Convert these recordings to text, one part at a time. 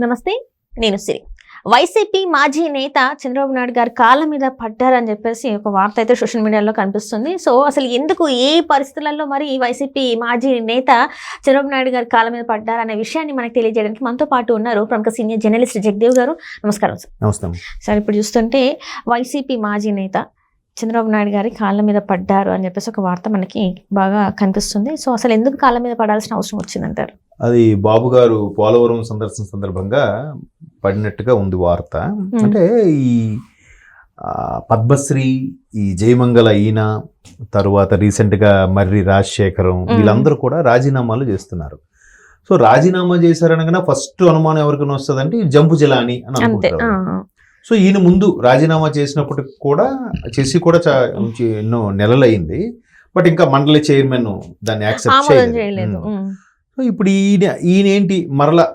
నమస్తే, నేను సిరి. వైసీపీ మాజీ నేత చంద్రబాబు నాయుడు గారు కాళ్ళ మీద పడ్డారని చెప్పేసి ఒక వార్త అయితే సోషల్ మీడియాలో కనిపిస్తుంది. సో అసలు ఎందుకు ఏ పరిస్థితులలో మరి వైసీపీ మాజీ నేత చంద్రబాబు నాయుడు గారు కాళ్ళ మీద పడ్డారనే విషయాన్ని మనకు తెలియజేయడానికి మనతో పాటు ఉన్నారు ప్రముఖ సీనియర్ జర్నలిస్ట్ జగదేవ్ గారు. నమస్కారం సార్. నమస్తే సార్. ఇప్పుడు చూస్తుంటే వైసీపీ మాజీ నేత చంద్రబాబు నాయుడు గారి కాళ్ళ మీద పడ్డారు అని చెప్పేసి ఒక వార్త మనకి బాగా కనిపిస్తుంది. సో అసలు ఎందుకు కాళ్ళ మీద పడాల్సిన అవసరం వచ్చిందంటారు? అది బాబు గారు పోలవరం సందర్శన సందర్భంగా పడినట్టుగా ఉంది వార్త. అంటే ఈ పద్మశ్రీ, ఈ జయమంగళ ఈయన, తరువాత రీసెంట్గా మర్రి రాజశేఖరం, వీళ్ళందరూ కూడా రాజీనామాలు చేస్తున్నారు. సో రాజీనామా చేశారనగా ఫస్ట్ అనుమానం ఎవరికైనా వస్తుందంటే జంపు జిలాని అని అనుకుంటారు. సో ఈయన ముందు రాజీనామా చేసినప్పటికి కూడా ఎన్నో నెలలు అయింది. బట్ ఇంకా మండలి చైర్మన్ దాన్ని యాక్సెప్ట్ చేయలేదు. సో ఇప్పుడు ఈయన ఏంటి మరలా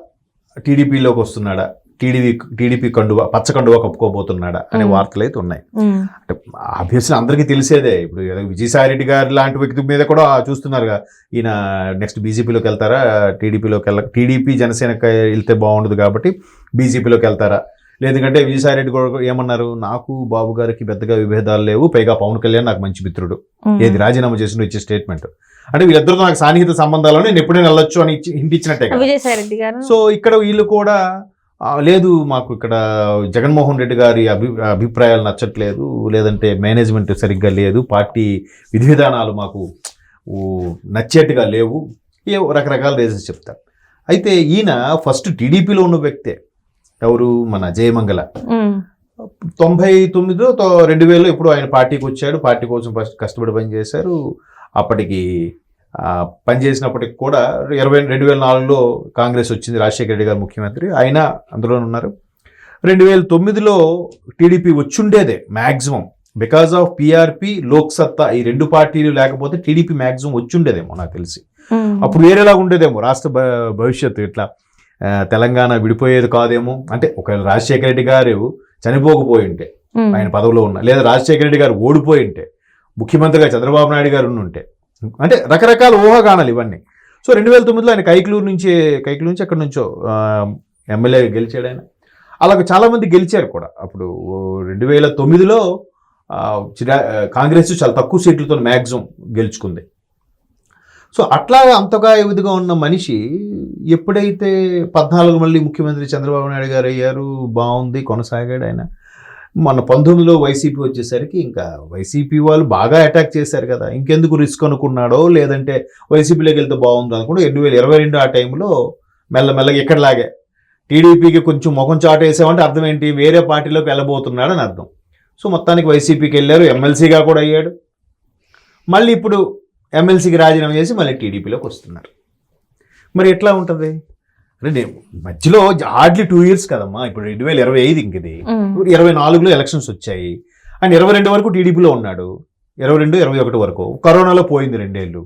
టీడీపీలోకి వస్తున్నాడా, టీడీపీ పచ్చ కండువా కప్పుకోబోతున్నాడా అనే వార్తలు అయితే ఉన్నాయి. అంటే ఆబ్వియస్లీ అందరికీ తెలిసేదే. ఇప్పుడు విజయసాయి రెడ్డి గారు లాంటి వ్యక్తి మీద కూడా చూస్తున్నారు, ఈయన నెక్స్ట్ బీజేపీలోకి వెళ్తారా, టీడీపీ జనసేనకి వెళ్తే బాగుండదు కాబట్టి బీజేపీలోకి వెళ్తారా, లేదంటే విజయసాయి రెడ్డి కూడా ఏమన్నారు, నాకు బాబు గారికి పెద్దగా విభేదాలు లేవు, పైగా పవన్ కళ్యాణ్ నాకు మంచి మిత్రుడు, ఏది రాజీనామా చేసిన ఇచ్చే స్టేట్మెంట్ అంటే వీళ్ళిద్దరితో నాకు సాన్నిహిత సంబంధాలను నేను ఎప్పుడైనా వెళ్ళొచ్చు అని హింట్ ఇచ్చినట్టే విజయసాయి రెడ్డి గారు. సో ఇక్కడ వీళ్ళు కూడా లేదు, మాకు ఇక్కడ జగన్మోహన్ రెడ్డి గారి అభిప్రాయాలు నచ్చట్లేదు, లేదంటే మేనేజ్మెంట్ సరిగ్గా లేదు, పార్టీ విధి విధానాలు మాకు నచ్చేట్టుగా లేవు, ఏ రకరకాల రీజన్స్ చెప్తారు. అయితే ఈయన ఫస్ట్ టీడీపీలో ఉన్న వ్యక్తే. ఎవరు? మన జయమంగళ. 99లో 2000 ఎప్పుడు ఆయన పార్టీకి వచ్చాడు, పార్టీ కోసం ఫస్ట్ కష్టపడి పనిచేశారు. అప్పటికి పనిచేసినప్పటికి కూడా 2004లో కాంగ్రెస్ వచ్చింది, రాజశేఖర రెడ్డి గారు ముఖ్యమంత్రి, ఆయన అందులోనే ఉన్నారు. 2009లో టీడీపీ వచ్చుండేదే maximum, because of PRP, Loksatta, ఈ రెండు పార్టీలు లేకపోతే టీడీపీ మ్యాక్సిమం వచ్చుండేదేమో నాకు తెలిసి. అప్పుడు వేరేలాగా ఉండేదేమో రాష్ట్ర భవిష్యత్తు, ఇట్లా తెలంగాణ విడిపోయేది కాదేమో. అంటే ఒకవేళ రాజశేఖర రెడ్డి గారు చనిపోకపోయి ఉంటే, ఆయన పదవిలో ఉన్న, లేదా రాజశేఖర రెడ్డి గారు ఓడిపోయి ఉంటే, ముఖ్యమంత్రిగా చంద్రబాబు నాయుడు గారు ఉంటే, అంటే రకరకాల ఊహాగానాలు ఇవన్నీ. సో 2009లో ఆయన కైకలూరు నుంచి ఎక్కడి నుంచో ఎమ్మెల్యే గెలిచాడు ఆయన. అలాగే చాలామంది గెలిచారు కూడా. అప్పుడు 2009లో కాంగ్రెస్ చాలా తక్కువ సీట్లతో మ్యాక్సిమం గెలుచుకుంది. సో అట్లా అంతగా ఎదుగుగా ఉన్న మనిషి ఎప్పుడైతే 14 మళ్ళీ ముఖ్యమంత్రి చంద్రబాబు నాయుడు గారు అయ్యారు, బాగుంది, కొనసాగాడు ఆయన. మన 19లో వైసీపీ వచ్చేసరికి ఇంకా వైసీపీ వాళ్ళు బాగా అటాక్ చేశారు కదా, ఇంకెందుకు రిస్క్ అనుకున్నాడో, లేదంటే వైసీపీలోకి వెళ్తే బాగుంది అనుకుంటే 2022 ఆ టైంలో మెల్లమెల్లగా ఎక్కడలాగే టీడీపీకి కొంచెం ముఖం చాటు వేసామంటే అర్థం ఏంటి, వేరే పార్టీలోకి వెళ్ళబోతున్నాడు అని అర్థం. సో మొత్తానికి వైసీపీకి వెళ్ళారు, ఎమ్మెల్సీగా కూడా అయ్యాడు. మళ్ళీ ఇప్పుడు ఎమ్మెల్సీకి రాజీనామా చేసి మళ్ళీ టీడీపీలోకి వస్తున్నారు. మరి ఎట్లా ఉంటుంది అంటే మధ్యలో హార్డ్లీ 2 years కదమ్మా. ఇప్పుడు 2025 ఇంకది 24లో ఎలక్షన్స్ వచ్చాయి. ఆయన 22 వరకు టీడీపీలో ఉన్నాడు, 22-21 వరకు. కరోనాలో పోయింది 2 ఏళ్ళు.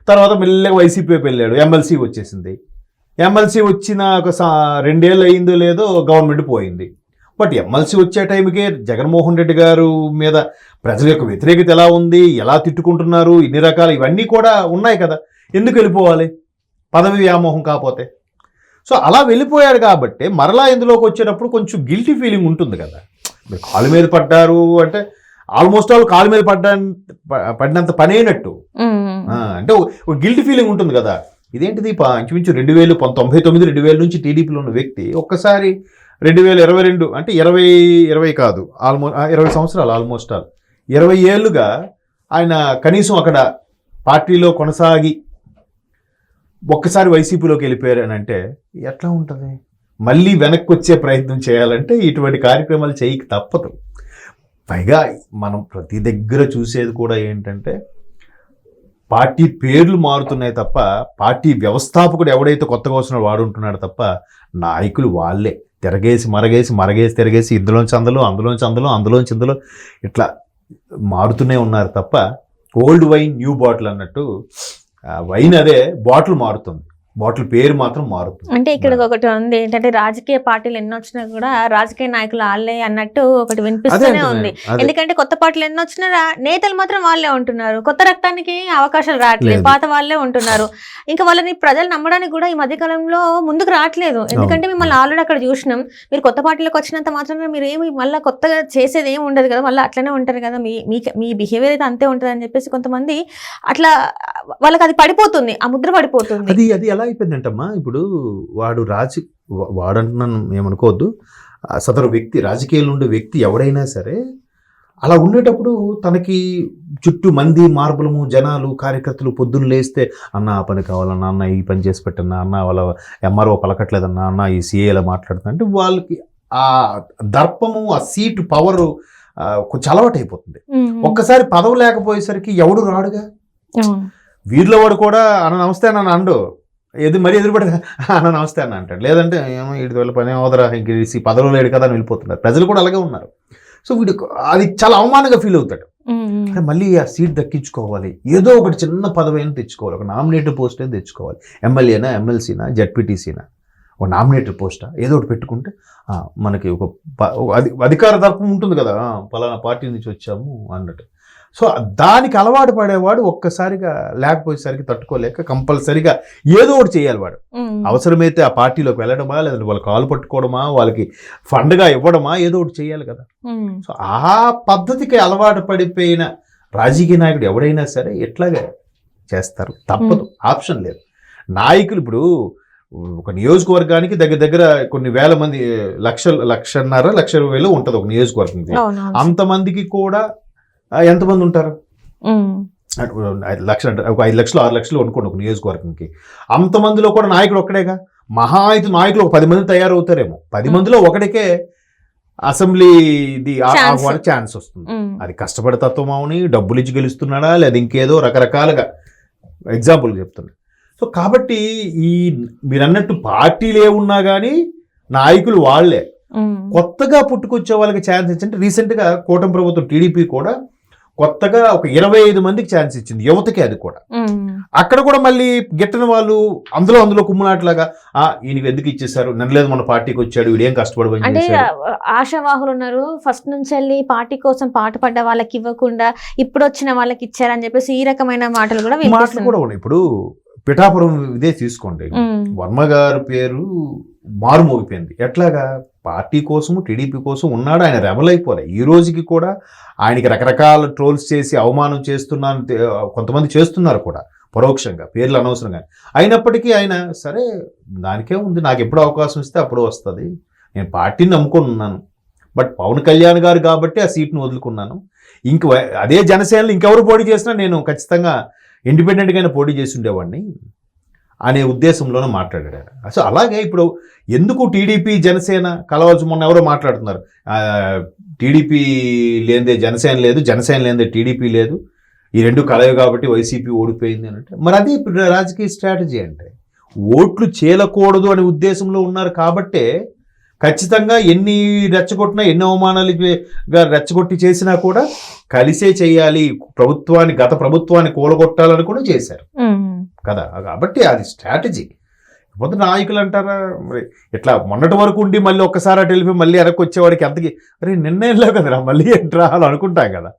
తర్వాత మెల్లగా వైసీపీ వైపు వెళ్ళాడు, ఎమ్మెల్సీ వచ్చేసింది. ఎమ్మెల్సీ వచ్చిన ఒక 2 ఏళ్ళు అయిందో లేదో గవర్నమెంట్ పోయింది. బట్ ఎమ్మెల్సీ వచ్చే టైంకే జగన్మోహన్ రెడ్డి గారు మీద ప్రజల యొక్క వ్యతిరేకత ఎలా ఉంది, ఎలా తిట్టుకుంటున్నారు, ఇన్ని రకాలు ఇవన్నీ కూడా ఉన్నాయి కదా. ఎందుకు వెళ్ళిపోవాలి, పదవి వ్యామోహం కాకపోతే? సో అలా వెళ్ళిపోయాడు కాబట్టి మరలా ఇందులోకి వచ్చేటప్పుడు కొంచెం గిల్టీ ఫీలింగ్ ఉంటుంది కదా. మీరు కాలు మీద పడ్డారు అంటే ఆల్మోస్ట్ ఆల్ కాలు మీద పడినంత పని అయినట్టు. అంటే ఒక గిల్టీ ఫీలింగ్ ఉంటుంది కదా. ఇదేంటిది ఇంచుమించు 1999-2000 నుంచి టీడీపీలో ఉన్న వ్యక్తి ఒక్కసారి 2022 అంటే 20 కాదు, ఆల్మోస్ట్ 20 సంవత్సరాలు, ఆల్మోస్ట్ ఆల్ 20 ఏళ్ళుగా ఆయన కనీసం అక్కడ పార్టీలో కొనసాగి ఒక్కసారి వైసీపీలోకి వెళ్ళిపోయారు అని అంటే ఎట్లా ఉంటుంది? మళ్ళీ వెనక్కి వచ్చే ప్రయత్నం చేయాలంటే ఇటువంటి కార్యక్రమాలు చేయక తప్పదు. పైగా మనం ప్రతి దగ్గర చూసేది కూడా ఏంటంటే పార్టీ పేర్లు మారుతున్నాయి తప్ప, పార్టీ వ్యవస్థాపకుడు ఎవడైతే కొత్తగా వస్తున్నాడో వాడు ఉంటున్నాడు తప్ప, నాయకులు వాళ్ళే తిరగేసి ఇందులోంచి అందులో ఇట్లా మారుతూనే ఉన్నారు తప్ప, ఓల్డ్ వైన్ న్యూ బాటిల్ అన్నట్టు వైన్ అదే, బాటిల్ మారుతుంది. బాటిల్ పేరు మాత్రం మారుతుంది. అంటే ఇక్కడ ఒకటి ఉంది ఏంటంటే రాజకీయ పార్టీలు ఎన్ని వచ్చినా కూడా రాజకీయ నాయకులు వాళ్ళే అన్నట్టు ఒకటి వినిపిస్తూనే ఉంది. ఎందుకంటే కొత్త పార్టీలు ఎన్ని వచ్చినా నేతలు మాత్రం వాళ్ళే ఉంటున్నారు, కొత్త రక్తానికి అవకాశాలు రావట్లేదు, పాత వాళ్ళే ఉంటున్నారు. ఇంకా వాళ్ళని ప్రజలు నమ్మడానికి కూడా ఈ మధ్య కాలంలో ముందుకు రావట్లేదు. ఎందుకంటే మిమ్మల్ని ఆల్రెడీ అక్కడ చూసినాం, మీరు కొత్త పార్టీలకు వచ్చినంత మాత్రమే మీరు ఏమి మళ్ళీ కొత్తగా చేసేది ఏమి ఉండదు కదా, మళ్ళీ అట్లనే ఉంటారు కదా, మీ బిహేవియర్ అయితే అంతే ఉంటుంది అని చెప్పేసి కొంతమంది అట్లా వాళ్ళకి అది పడిపోతుంది, ఆ ముద్ర పడిపోతుంది. అది ఎలా అయిపోయిందంటమ్మా, ఇప్పుడు వాడంటున్నాను ఏమనుకోవద్దు, సదరు వ్యక్తి రాజకీయాలు ఉండే వ్యక్తి ఎవడైనా సరే అలా ఉండేటప్పుడు తనకి చుట్టూ మంది మార్బలము జనాలు కార్యకర్తలు పొద్దున్న లేస్తే అన్న ఆ పని కావాలన్నా, అన్న ఈ పని చేసి పెట్టన్నా, అన్న వాళ్ళ ఎంఆర్ఓ పలకట్లేదన్నా, అన్న ఈ సీఏ ఇలా మాట్లాడుతున్నా అంటే వాళ్ళకి ఆ దర్పము ఆ సీటు పవరు కొంచెం అలవాటు అయిపోతుంది. ఒక్కసారి పదవి లేకపోయేసరికి ఎవడు రాడుగా, వీరిలో వాడు కూడా అన్న నమస్తే అన్న అండు మరి ఎదురుపడి అన్న నమస్తే అన్న అంటాడు, లేదంటే ఏమో వీడి వల్ల పని అవదరా ఇంక పదవిలో లేడు కదా అని వెళ్ళిపోతున్నారు. ప్రజలు కూడా అలాగే ఉన్నారు. సో వీడు అది చాలా అవమానంగా ఫీల్ అవుతాడు. మళ్ళీ ఆ సీట్ దక్కించుకోవాలి, ఏదో ఒకటి చిన్న పదవి అయినా తెచ్చుకోవాలి, ఒక నామినేటెడ్ పోస్ట్ అయినా తెచ్చుకోవాలి, ఎమ్మెల్యేనా ఎమ్మెల్సీనా జడ్పీటీసీనా ఒక నామినేటెడ్ పోస్టా ఏదో ఒకటి పెట్టుకుంటే మనకి ఒక అధికార దర్పం ఉంటుంది కదా, పలానా పార్టీ నుంచి వచ్చాము అన్నట్టు. సో దానికి అలవాటు పడేవాడు ఒక్కసారిగా లేకపోయేసరికి తట్టుకోలేక కంపల్సరిగా ఏదో ఒకటి చేయాలి వాడు. అవసరమైతే ఆ పార్టీలోకి వెళ్ళడమా, లేదంటే వాళ్ళ కాలు పట్టుకోవడమా, వాళ్ళకి ఫండ్గా ఇవ్వడమా, ఏదో ఒకటి చేయాలి కదా. సో ఆ పద్ధతికి అలవాటు పడిపోయిన రాజకీయ నాయకుడు ఎవడైనా సరే ఎట్లాగా చేస్తారు, తప్పదు, ఆప్షన్ లేదు. నాయకులు ఇప్పుడు ఒక నియోజకవర్గానికి దగ్గర దగ్గర కొన్ని వేల మంది, లక్షన్నర 1,20,000 ఉంటుంది ఒక నియోజకవర్గం. అంతమందికి కూడా ఎంతమంది ఉంటారు, 1 లక్ష అంటే ఒక 5 లక్షలు 6 లక్షలు అనుకోండి ఒక నియోజకవర్గంకి. అంతమందిలో కూడా నాయకుడు ఒక్కడేగా, మహా అయితే నాయకులు ఒక 10 మంది తయారవుతారేమో, 10 మందిలో ఒకటికే అసెంబ్లీది ఛాన్స్ వస్తుంది. అది కష్టపడి తత్వం అవుని డబ్బులు ఇచ్చి గెలుస్తున్నాడా లేదా ఇంకేదో రకరకాలుగా ఎగ్జాంపుల్ చెప్తున్నా. సో కాబట్టి ఈ మీరు అన్నట్టు పార్టీలు ఏమున్నా కానీ నాయకులు వాళ్లే. కొత్తగా పుట్టుకొచ్చే వాళ్ళకి ఛాన్స్ ఇచ్చింటే రీసెంట్గా కూటమి ప్రభుత్వం టీడీపీ కూడా కొత్తగా ఒక 25 మందికి ఛాన్స్ ఇచ్చింది, యువతకి. అది కూడా అక్కడ కూడా మళ్ళీ గిట్టని వాళ్ళు అందులో కుమ్మునాట్లాగా ఈయనకి ఎందుకు ఇచ్చేసారు, నన్నలేదు మన పార్టీకి వచ్చాడు వీడేం కష్టపడి అంటే ఆశావాహులు ఉన్నారు, ఫస్ట్ నుంచి వెళ్ళి పార్టీ కోసం పాట పడ్డ వాళ్ళకి ఇవ్వకుండా ఇప్పుడు వచ్చిన వాళ్ళకి ఇచ్చారని చెప్పేసి ఈ రకమైన మాటలు కూడా ఉన్నాయి. ఇప్పుడు పిఠాపురం ఇదే తీసుకోండి, వర్మ గారి పేరు మారుమోగిపోయింది. ఎట్లాగా పార్టీ కోసము టీడీపీ కోసం ఉన్నాడు, ఆయన రెబల్ అయిపోలే. ఈ రోజుకి కూడా ఆయనకి రకరకాల ట్రోల్స్ చేసి అవమానం చేస్తున్నాను, కొంతమంది చేస్తున్నారు కూడా పరోక్షంగా, పేర్లు అనవసరంగా. అయినప్పటికీ ఆయన సరే దానికే ఉంది, నాకు ఎప్పుడు అవకాశం ఇస్తే అప్పుడు వస్తుంది, నేను పార్టీని నమ్ముకొని ఉన్నాను, బట్ పవన్ కళ్యాణ్ గారు కాబట్టి ఆ సీట్ను వదులుకున్నాను, అదే జనసేనలో ఇంకెవరు పోటీ చేసినా నేను ఖచ్చితంగా ఇండిపెండెంట్గానే పోటీ చేసి ఉండేవాడిని అనే ఉద్దేశంలోనే మాట్లాడాడు. సో అలాగే ఇప్పుడు ఎందుకు టీడీపీ జనసేన కలవాల్సి, మొన్న ఎవరో మాట్లాడుతున్నారు టీడీపీ లేనిదే జనసేన లేదు, జనసేన లేనిదే టీడీపీ లేదు, ఈ రెండు కలవు కాబట్టి వైసీపీ ఓడిపోయింది అని అంటే, మరి అది ఇప్పుడు రాజకీయ స్ట్రాటజీ. అంటే ఓట్లు చేయకూడదు అనే ఉద్దేశంలో ఉన్నారు కాబట్టే ఖచ్చితంగా ఎన్ని రెచ్చగొట్టినా, ఎన్ని అవమానాలుగా రెచ్చగొట్టి చేసినా కూడా కలిసే చేయాలి, గత ప్రభుత్వాన్ని కూలగొట్టాలని కూడా చేశారు కదా. కాబట్టి అది స్ట్రాటజీ. పోతే నాయకులు అంటారా మరి ఇట్లా మొన్నటి వరకు ఉండి మళ్ళీ ఒక్కసారి అటు వెళ్ళిపోయి మళ్ళీ వెనక్కి వచ్చేవాడికి ఎంతకి అరే నిర్ణయం లేవు కదరా మళ్ళీ ఎంట్రా అని అనుకుంటాం కదా.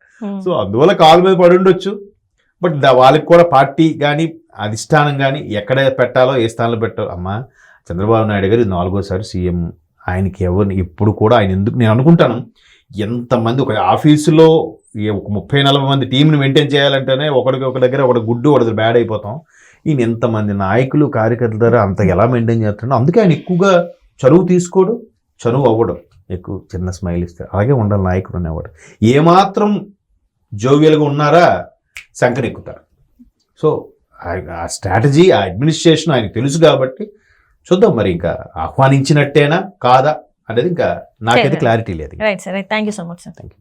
సో అందువల్ల కాలు మీద పడి ఉండొచ్చు. బట్ వాళ్ళకి కూడా పార్టీ కానీ అధిష్టానం కానీ ఎక్కడ పెట్టాలో ఏ స్థానంలో పెట్టాలో. అమ్మ చంద్రబాబు నాయుడు గారు 4వ సీఎం, ఆయనకి ఎవరిని ఎప్పుడు కూడా ఆయన ఎందుకు, నేను అనుకుంటాను ఎంతమంది ఒక ఆఫీసులో ఒక 30-40 మంది టీంని మెయింటైన్ చేయాలంటేనే ఒకరికి ఒక దగ్గర ఒకటి గుడ్డు ఒకటి బ్యాడ్ అయిపోతాం. ఈయన ఎంతమంది నాయకులు కార్యకర్తల ద్వారా అంత ఎలా మెయింటైన్ చేస్తున్నాడో. అందుకే ఆయన ఎక్కువగా చనువు తీసుకోడు, చనువు అవ్వడం, ఎక్కువ చిన్న స్మైల్ ఇస్తాడు. అలాగే ఉండాలి నాయకుడు అనేవాడు. ఏమాత్రం జోవియల్గా ఉన్నారా సంకరెక్కుతారు. సో ఆ స్ట్రాటజీ, ఆ అడ్మినిస్ట్రేషన్ ఆయనకు తెలుసు కాబట్టి చూద్దాం మరి ఇంకా ఆహ్వానించినట్టేనా కాదా అనేది ఇంకా నాకైతే క్లారిటీ లేదు. Right sir, thank you so much sir. Thank you.